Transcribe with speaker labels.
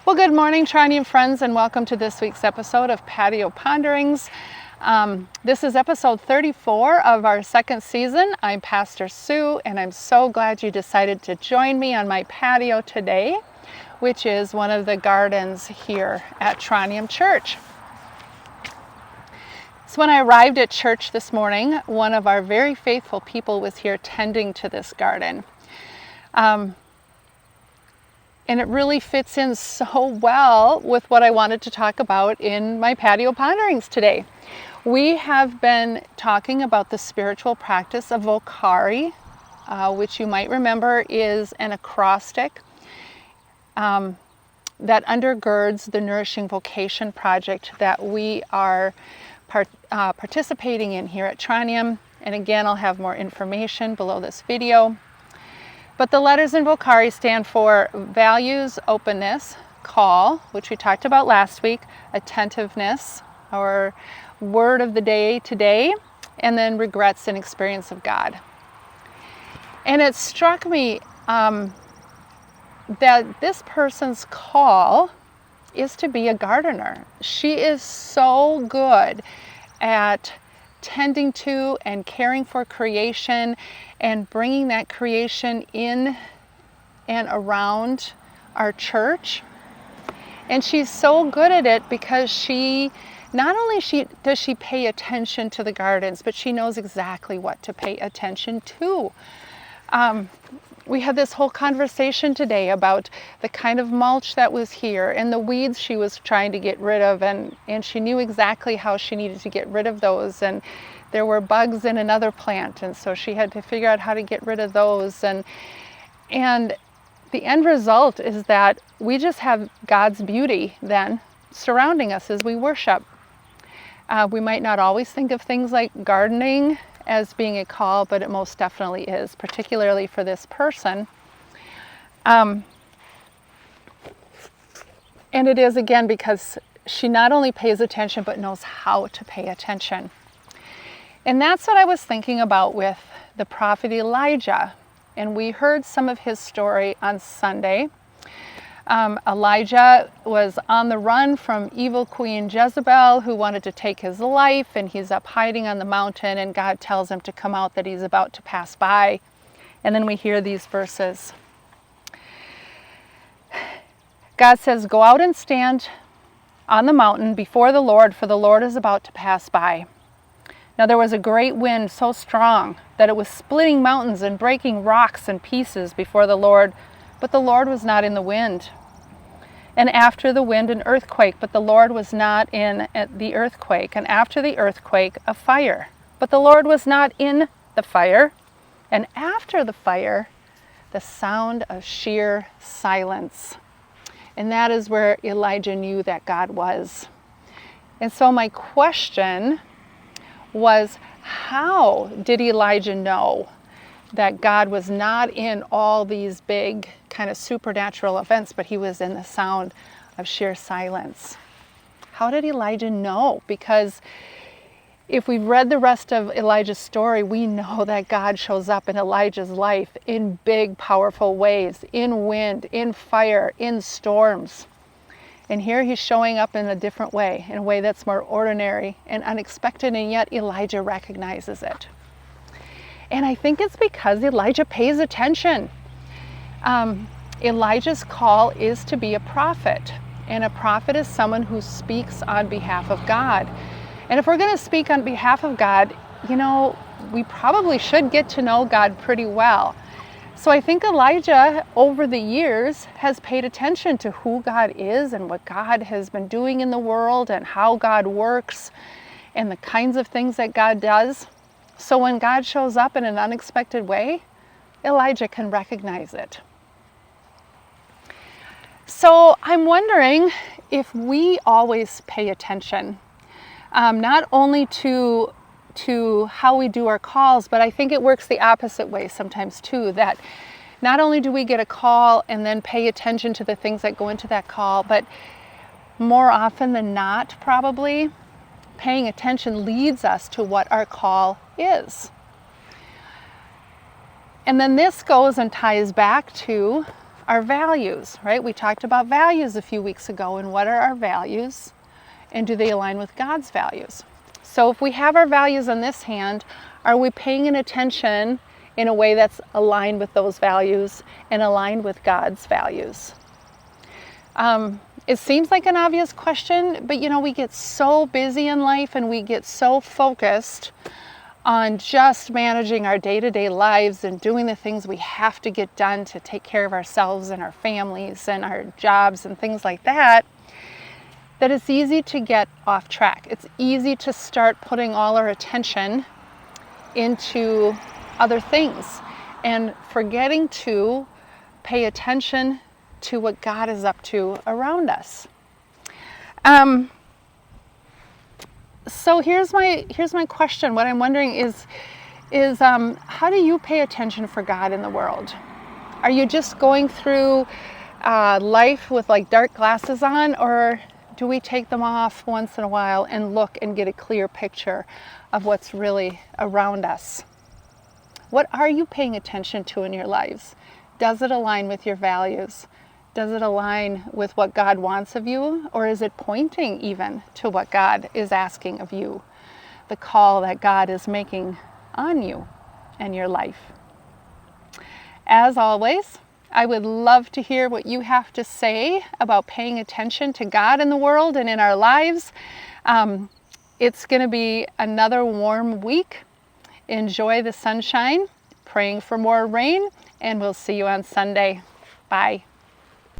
Speaker 1: Well, good morning, Trondhjem friends, and welcome to this week's episode of Patio Ponderings. This is episode 34 of our second season. I'm Pastor Sue, and I'm so glad you decided to join me on my patio today, which is one of the gardens here at Trondhjem Church. So when I arrived at church this morning, one of our very faithful people was here tending to this garden. And it really fits in so well with what I wanted to talk about in my Patio Ponderings today. We have been talking about the spiritual practice of Vocare, which you might remember is an acrostic that undergirds the Nourishing Vocation Project that we are participating in here at Trondhjem. And again, I'll have more information below this video. But the letters in Vocare stand for values, openness, call, which we talked about last week, attentiveness, our word of the day today, and then regrets and experience of God. And it struck me that this person's call is to be a gardener. She is so good at tending to and caring for creation and bringing that creation in and around our church. And she's so good at it because she not only does she pay attention to the gardens, but she knows exactly what to pay attention to. We had this whole conversation today about the kind of mulch that was here and the weeds she was trying to get rid of, and she knew exactly how she needed to get rid of those. And there were bugs in another plant, and so she had to figure out how to get rid of those. And the end result is that we just have God's beauty then surrounding us as we worship. We might not always think of things like gardening as being a call, but it most definitely is, particularly for this person. And it is, again, because she not only pays attention, but knows how to pay attention. And that's what I was thinking about with the prophet Elijah. And we heard some of his story on Sunday. Elijah was on the run from evil Queen Jezebel, who wanted to take his life, and he's up hiding on the mountain, and God tells him to come out, that he's about to pass by. And then we hear these verses. God says, "Go out and stand on the mountain before the Lord, for the Lord is about to pass by." Now there was a great wind so strong that it was splitting mountains and breaking rocks in pieces before the Lord, but the Lord was not in the wind. And after the wind, an earthquake, but the Lord was not in the earthquake. And after the earthquake, a fire, but the Lord was not in the fire. And after the fire, the sound of sheer silence. And that is where Elijah knew that God was. And so my question was, how did Elijah know that God was not in all these big kind of supernatural events, but he was in the sound of sheer silence? How did Elijah know? Because if we've read the rest of Elijah's story, we know that God shows up in Elijah's life in big, powerful ways, in wind, in fire, in storms. And here he's showing up in a different way, in a way that's more ordinary and unexpected, and yet Elijah recognizes it. And I think it's because Elijah pays attention. Elijah's call is to be a prophet, and a prophet is someone who speaks on behalf of God. And if we're going to speak on behalf of God, we probably should get to know God pretty well. So I think Elijah, over the years, has paid attention to who God is and what God has been doing in the world and how God works and the kinds of things that God does. So when God shows up in an unexpected way, Elijah can recognize it. So I'm wondering if we always pay attention, not only to how we do our calls, but I think it works the opposite way sometimes too, that not only do we get a call and then pay attention to the things that go into that call, but more often than not, probably, paying attention leads us to what our call is. And then this goes and ties back to our values, right? We talked about values a few weeks ago, and what are our values, and do they align with God's values? So if we have our values in this hand, are we paying attention in a way that's aligned with those values and aligned with God's values? It seems like an obvious question, but we get so busy in life and we get so focused on just managing our day-to-day lives and doing the things we have to get done to take care of ourselves and our families and our jobs and things like that, that it's easy to get off track. It's easy to start putting all our attention into other things and forgetting to pay attention to what God is up to around us. So here's my question. What I'm wondering is how do you pay attention for God in the world? Are you just going through life with like dark glasses on, or do we take them off once in a while and look and get a clear picture of what's really around us? What are you paying attention to in your lives? Does it align with your values? Does it align with what God wants of you? Or is it pointing even to what God is asking of you? The call that God is making on you and your life. As always, I would love to hear what you have to say about paying attention to God in the world and in our lives. It's going to be another warm week. Enjoy the sunshine, praying for more rain, and we'll see you on Sunday. Bye.